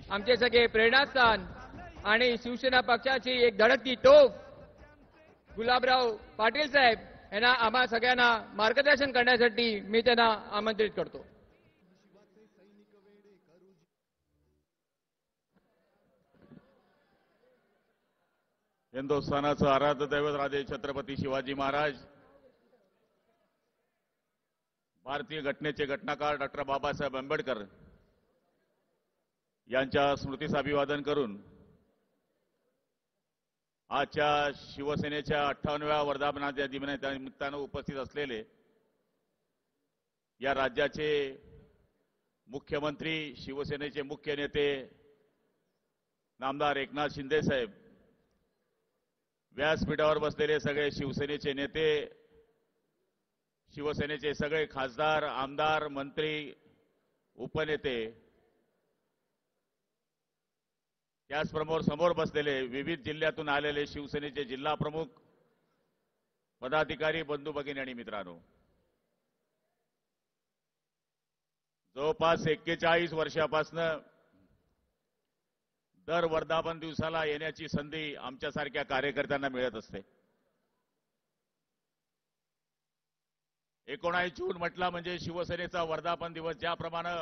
आमचे सगळे प्रेरणास्थान आणि शिवसेना पक्षाची एक धडकती तोफ गुलाबराव पाटील साहेब यांना आम्हा सगळ्यांना मार्गदर्शन करण्यासाठी मी त्यांना आमंत्रित करतो. हिंदुस्थानाचं आराध्य दैवत राजे छत्रपती शिवाजी महाराज, भारतीय घटनेचे घटनाकार डॉक्टर बाबासाहेब आंबेडकर यांच्या स्मृतीस अभिवादन करून आजच्या शिवसेनेच्या 58व्या वर्धापनाच्या निमित्तानं उपस्थित असलेले या राज्याचे मुख्यमंत्री, शिवसेनेचे मुख्य नेते नामदार एकनाथ शिंदे साहेब, व्यासपीठावर बसलेले सगळे शिवसेनेचे नेते, शिवसेनेचे सगळे खासदार, आमदार, मंत्री, उपनेते, त्याचप्रमाणे समोर बसलेले विविध जिल्ह्यातून आलेले शिवसेनेचे जिल्हा प्रमुख, पदाधिकारी, बंधू भगिनी आणि मित्रांनो, जवळपास 41 वर्षापासून दर वर्धापन दिवसाला येण्याची संधी आमच्यासारख्या कार्यकर्त्यांना मिळत असते. 19 जून म्हटला म्हणजे शिवसेनेचा वर्धापन दिवस. ज्याप्रमाणे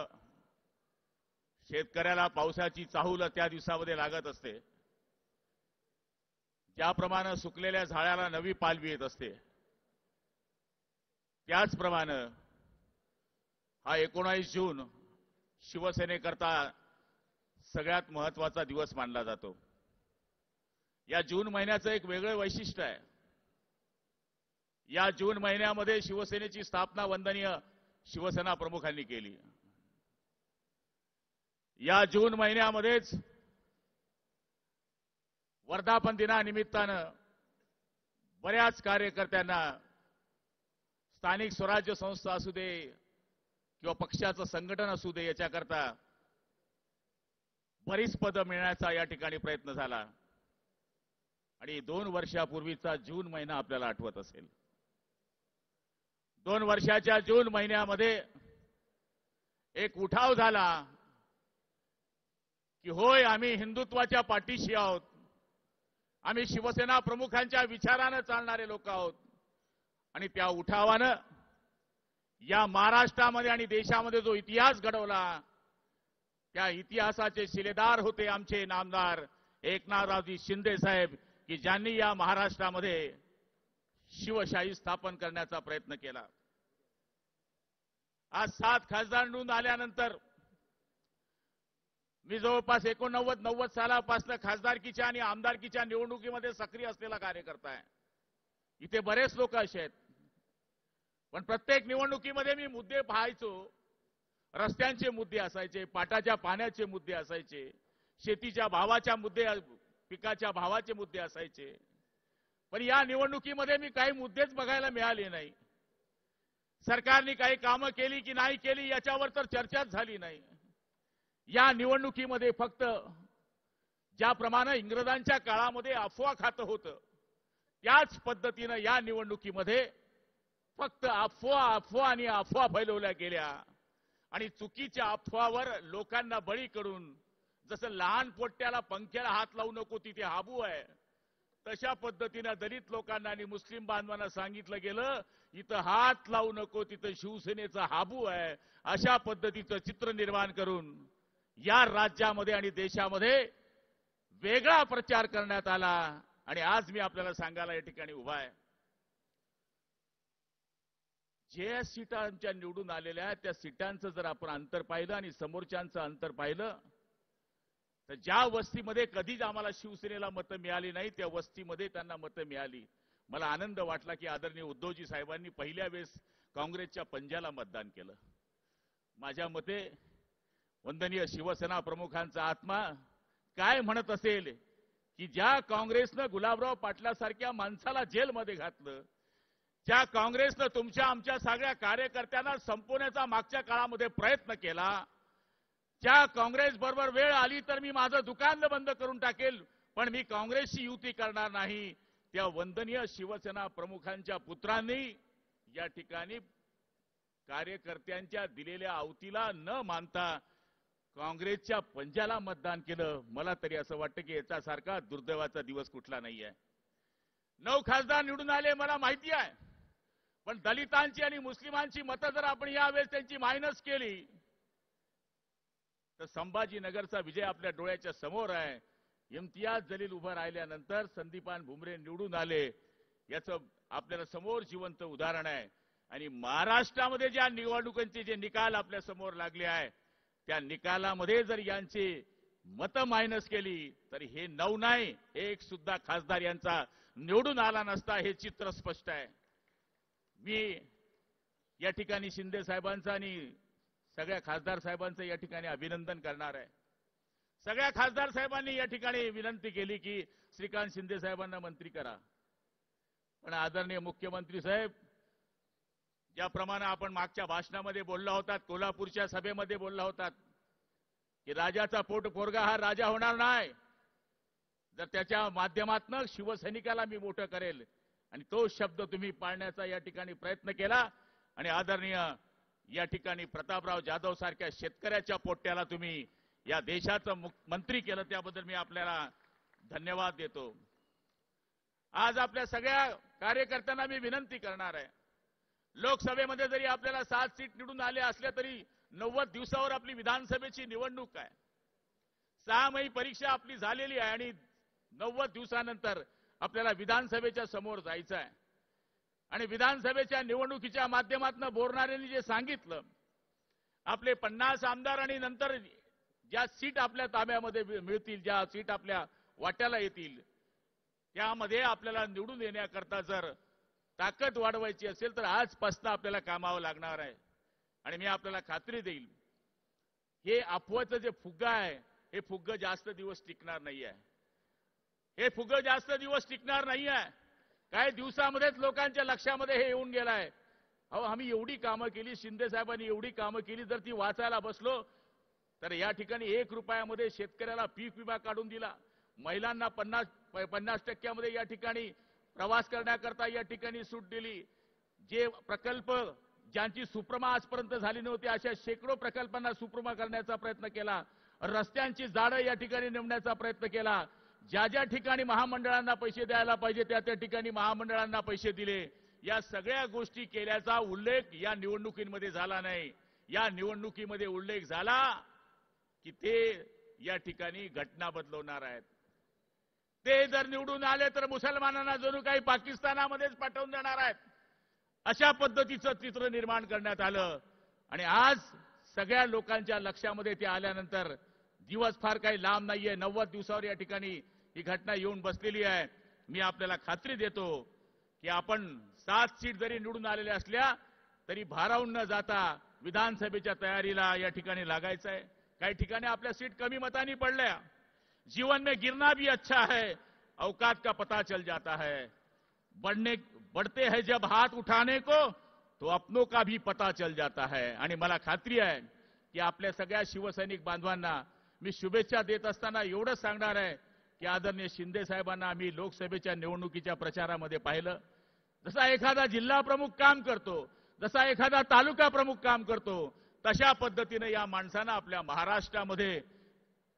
शेतकऱ्याला पावसाची चाहूल त्या दिवसामध्ये लागत असते, ज्याप्रमाणे सुकलेल्या झाडाला नवी पालवी येत असते, त्याचप्रमाणे हा 19 जून शिवसेनेकरता सगळ्यात महत्त्वाचा दिवस मानला जातो. या जून महिन्याचं एक वेगळं वैशिष्ट्य आहे. या जून महिन्यामध्ये शिवसेनेची स्थापना वंदनीय शिवसेना प्रमुखांनी केली. या जून महिन्यामध्येच वर्धापन दिनानिमित्तानं बऱ्याच कार्यकर्त्यांना स्थानिक स्वराज्य संस्था असू दे किंवा पक्षाचं संघटन असू दे, याच्याकरता बरीच पदं मिळण्याचा या ठिकाणी प्रयत्न झाला. आणि 2 वर्षापूर्वीचा जून महिना आपल्याला आठवत असेल. 2 वर्षाच्या जून महिन्यामध्ये एक उठाव झाला की होय, आम्ही हिंदुत्वाच्या पाठीशी आहोत, आम्ही शिवसेना प्रमुखांच्या विचारानं चालणारे लोक आहोत. आणि त्या उठावानं या महाराष्ट्रामध्ये आणि देशामध्ये जो इतिहास घडवला, त्या इतिहासाचे शिलेदार होते आमचे नामदार एकनाथरावजी शिंदे साहेब, की ज्यांनी या महाराष्ट्रामध्ये शिवशाही स्थापन करण्याचा प्रयत्न केला. आज 7 खासदार निवडून आल्यानंतर मी जवळपास 89-90 सालापासून खासदारकीच्या आणि आमदारकीच्या निवडणुकीमध्ये सक्रिय असलेला कार्यकर्ता आहे. इथे बरेच लोक असे आहेत, पण प्रत्येक निवडणुकीमध्ये मी मुद्दे पाहायचो. रस्त्यांचे मुद्दे असायचे, पाटाच्या पाण्याचे मुद्दे असायचे, शेतीच्या भावाच्या मुद्दे, पिकाच्या भावाचे मुद्दे असायचे. पण या निवडणुकीमध्ये मी काही मुद्देच बघायला मिळाले नाही. सरकारने काही कामं केली की नाही केली याच्यावर तर चर्चाच झाली नाही. या निवडणुकीमध्ये फक्त ज्याप्रमाणे इंग्रजांच्या काळामध्ये अफवा खातं होतं, त्याच पद्धतीनं या निवडणुकीमध्ये फक्त अफवा आणि अफवा फैलवल्या गेल्या. आणि चुकीच्या अफवावर लोकांना बळी करून, जसं लहान पोट्याला पंख्याला हात लावू नको तिथे हाबू आहे, तशा पद्धतीनं दलित लोकांना आणि मुस्लिम बांधवांना सांगितलं गेलं, इथं हात लावू नको, तिथं शिवसेनेचा हाबू आहे. अशा पद्धतीचं चित्र निर्माण करून या राज्यामध्ये आणि देशामध्ये वेगळा प्रचार करण्यात आला. आणि आज मी आपल्याला सांगायला या ठिकाणी उभा आहे, जे सीटा आमच्या निवडून आलेल्या आहेत त्या सीटांचं जर आपण अंतर पाहिलं आणि समोरच्यांचं अंतर पाहिलं, तर ज्या वस्तीमध्ये कधीच आम्हाला शिवसेनेला मतं मिळाली नाही, त्या वस्तीमध्ये त्यांना मतं मिळाली. मला आनंद वाटला की आदरणीय उद्धवजी साहेबांनी पहिल्या वेळेस काँग्रेसच्या पंजाला मतदान केलं. माझ्या मते वंदनीय शिवसेना प्रमुखांचा आत्मा काय म्हणत असेल की ज्या काँग्रेसनं गुलाबराव पाटलासारख्या माणसाला जेलमध्ये घातलं, ज्या काँग्रेसनं तुमच्या आमच्या सगळ्या कार्यकर्त्यांना संपवण्याचा मागच्या काळामध्ये प्रयत्न केला, ज्या काँग्रेस बरोबर वेळ आली तर मी माझं दुकान बंद करून टाकेल पण मी काँग्रेसशी युती करणार नाही, त्या वंदनीय शिवसेना प्रमुखांच्या पुत्रांनी या ठिकाणी कार्यकर्त्यांच्या दिलेल्या आवतीला न मानता काँग्रेसच्या पंजाला मतदान केलं. मला तरी असं वाटतं की याच्यासारखा दुर्दैवाचा दिवस कुठला नाहीये. 9 खासदार निवडून आले मला माहिती आहे, पण दलितांची आणि मुस्लिमांची मतं जर आपण यावेळेस त्यांची मायनस केली तर संभाजीनगरचा विजय आपल्या डोळ्याच्या समोर आहे. इम्तियाज जलील उभं राहिल्यानंतर संदीपान भुमरे निवडून आले, याचं आपल्याला समोर जिवंत उदाहरण आहे. आणि महाराष्ट्रामध्ये ज्या निवडणुकांचे जे निकाल आपल्या समोर लागले आहे त्या निकालामध्ये जर यांची मतं मायनस केली तर हे 9 नाही, एक सुद्धा खासदार यांचा निवडून आला नसता, हे चित्र स्पष्ट आहे. मी या ठिकाणी शिंदे साहेबांचं आणि सगळ्या खासदार साहेबांचं या ठिकाणी अभिनंदन करणार आहे. सगळ्या खासदार साहेबांनी या ठिकाणी विनंती केली की श्रीकांत शिंदे साहेबांना मंत्री करा. पण आदरणीय मुख्यमंत्री साहेब, ज्याप्रमाणे आपण मागच्या भाषणामध्ये बोलला होतात, कोल्हापूरच्या सभेमध्ये बोलला होतात की राजाचा पोट पोरगा हा राजा होणार नाही, जर त्याच्या माध्यमातून शिवसैनिकाला मी मोठं करेल, आणि तो शब्द तुम्ही पाळण्याचा या ठिकाणी प्रयत्न केला. आणि आदरणीय या ठिकाणी प्रतापराव जाधव सारख्या शेतकऱ्याच्या पोट्याला तुम्ही या देशाचं मंत्री केलं, त्याबद्दल मी आपल्याला धन्यवाद देतो. आज आपल्या सगळ्या कार्यकर्त्यांना मी विनंती करणार आहे, लोकसभेमध्ये जरी आपल्याला 7 सीट निवडून आले असल्या तरी 90 दिवसावर आपली विधानसभेची निवडणूक आहे. 6 महिने परीक्षा आपली झालेली आहे आणि 90 दिवसानंतर आपल्याला विधानसभेच्या समोर जायचं आहे. आणि विधानसभेच्या निवडणुकीच्या माध्यमातून बोलणाऱ्यांनी जे सांगितलं, आपले 50 आमदार आणि नंतर ज्या सीट आपल्या ताब्यामध्ये मिळतील, ज्या सीट आपल्या वाट्याला येतील, त्यामध्ये आपल्याला निवडून येण्याकरता जर ताकद वाढवायची असेल तर आजपासून आपल्याला कामावं लागणार आहे. आणि मी आपल्याला खात्री देईल, हे अफवाचं जे फुग्गा आहे, हे फुग्ग जास्त दिवस टिकणार नाही आहे. हे फुग्ग जास्त दिवस टिकणार नाही आहे. काही दिवसामध्येच लोकांच्या लक्षामध्ये हे येऊन गेलं आहे, अहो आम्ही एवढी कामं केली, शिंदे साहेबांनी एवढी कामं केली, जर ती वाचायला बसलो तर या ठिकाणी 1 रुपयामध्ये शेतकऱ्याला पीक विमा काढून दिला, महिलांना 50% या ठिकाणी प्रवास करण्याकरता या ठिकाणी सूट दिली, जे प्रकल्प ज्यांची सुप्रमा आजपर्यंत झाली नव्हती अशा शेकडो प्रकल्पांना सुप्रमा करण्याचा प्रयत्न केला, रस्त्यांची जाळं या ठिकाणी नेमण्याचा प्रयत्न केला, ज्या ज्या ठिकाणी महामंडळांना पैसे द्यायला पाहिजे त्या त्या ठिकाणी महामंडळांना पैसे दिले. या सगळ्या गोष्टी केल्याचा उल्लेख या निवडणुकीमध्ये झाला नाही. या निवडणुकीमध्ये उल्लेख झाला की ते या ठिकाणी घटना बदलवणार आहेत. ते जर निवडून आले तर मुसलमानांना जणू काही पाकिस्तानामध्येच पाठवून देणार आहेत, अशा पद्धतीचं चित्र निर्माण करण्यात आलं. आणि आज सगळ्या लोकांच्या लक्षामध्ये ते आल्यानंतर दिवस फार काही लांब नाहीये, 90 दिवसावर या ठिकाणी ही घटना येऊन बसलेली आहे. मी आपल्याला खात्री देतो की आपण 7 सीट जरी निवडून आलेल्या असल्या तरी भारावून न जाता विधानसभेच्या तयारीला या ठिकाणी लागायचं आहे. काही ठिकाणी आपल्या सीट कमी मतांनी पडल्या. जीवन में गिरना भी अच्छा है, औकात का पता चल जाता है, बढ़ते हैं जब हाथ उठाने को तो अपनों का भी पता चल जाता है. आणि मला खात्री आहे की आपल्या सगळ्या शिवसैनिक बांधवांना मी शुभेच्छा देत असताना एवढंच सांगणार आहे की आदरणीय शिंदे साहेबांना आम्ही लोकसभेच्या निवडणुकीच्या प्रचारामध्ये पाहिलं, जसा एखादा जिल्हा प्रमुख काम करतो, जसा एखादा तालुका प्रमुख काम करतो, तशा पद्धतीने या माणसानं आपल्या महाराष्ट्रामध्ये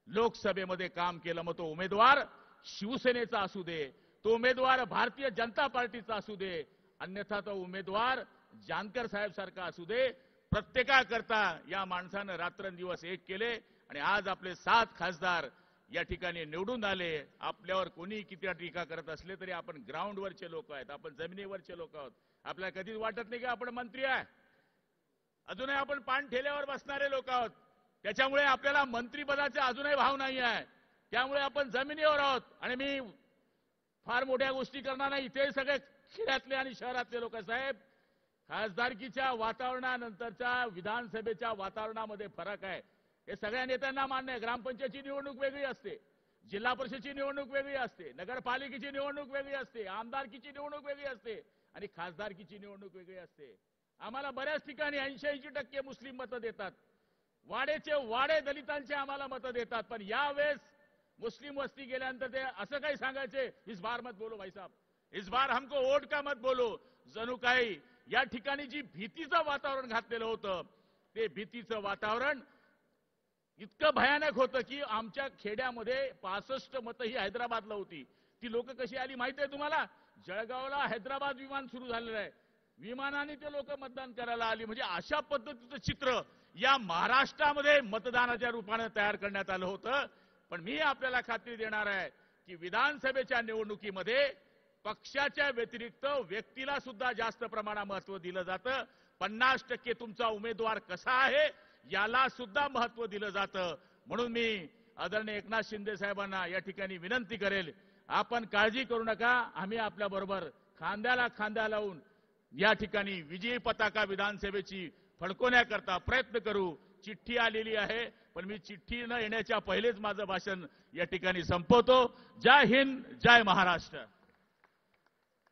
लोकसभेमध्ये काम केलं. मग तो उमेदवार शिवसेनेचा असू दे, तो उमेदवार भारतीय जनता पार्टीचा असू दे, अन्यथा तो उमेदवार जानकर साहेब सारखा असू दे, प्रत्येकाकरता या माणसानं रात्रंदिवस एक केले. आणि आज आपले 7 खासदार या ठिकाणी निवडून आले. आपल्यावर कोणी किती टीका करत असले तरी आपण ग्राउंडवरचे लोक आहेत, आपण जमिनीवरचे लोक आहोत. आपल्याला कधीच वाटत नाही की आपण मंत्री आहे, अजूनही आपण पान ठेल्यावर बसणारे लोक आहोत. त्याच्यामुळे आपल्याला मंत्रीपदाचा अजूनही भाव नाही आहे. त्यामुळे आपण जमिनीवर आहोत. आणि मी फार मोठ्या गोष्टी करणार नाही, इथे सगळे खेड्यातले आणि शहरातले लोक साहेब, खासदारकीच्या वातावरणानंतरच्या विधानसभेच्या वातावरणामध्ये फरक आहे, हे सगळ्या नेत्यांना मान्य आहे. ग्रामपंचायतची निवडणूक वेगळी असते, जिल्हा परिषदेची निवडणूक वेगळी असते, नगरपालिकेची निवडणूक वेगळी असते, आमदारकीची निवडणूक वेगळी असते आणि खासदारकीची निवडणूक वेगळी असते. आम्हाला बऱ्याच ठिकाणी 80% मुस्लिम मतं देतात, वाडेचे वाडे दलितांचे आम्हाला मतं देतात. पण यावेळेस मुस्लिम वस्ती गेल्यानंतर ते असं काही सांगायचे, इस बार मत बोलो भाई साहब, इस बार हमको वोट का मत बोलो. जणू काही या ठिकाणी जी भीतीचं वातावरण घातलेलं होतं, ते भीतीचं वातावरण इतकं भयानक होतं की आमच्या खेड्यामध्ये 65 मतं ही हैदराबादला होती. ती लोक कशी आली माहिती आहे तुम्हाला? जळगावला हैदराबाद विमान सुरू झालेलं आहे, विमानाने ते लोक मतदान करायला आली. म्हणजे अशा पद्धतीचं चित्र या महाराष्ट्रामध्ये मतदानाच्या रूपाने तयार करण्यात आलं होतं. पण मी आपल्याला खात्री देणार आहे की विधानसभेच्या निवडणुकीमध्ये पक्षाच्या व्यतिरिक्त व्यक्तीला सुद्धा जास्त प्रमाणात महत्त्व दिलं जातं. 50% तुमचा उमेदवार कसा आहे याला सुद्धा महत्त्व दिलं जातं. म्हणून मी आदरणीय एकनाथ शिंदे साहेबांना या ठिकाणी विनंती करेल, आपण काळजी करू नका, आम्ही आपल्या बरोबर खांद्याला खांदा लावून या ठिकाणी विजयी पताका विधानसभेची फडकवण्याकरता प्रयत्न करू. चिठ्ठी आलेली आहे, पण मी चिठ्ठी न येण्याच्या पहिलेच माझं भाषण या ठिकाणी संपवतो. जय हिंद, जय महाराष्ट्र.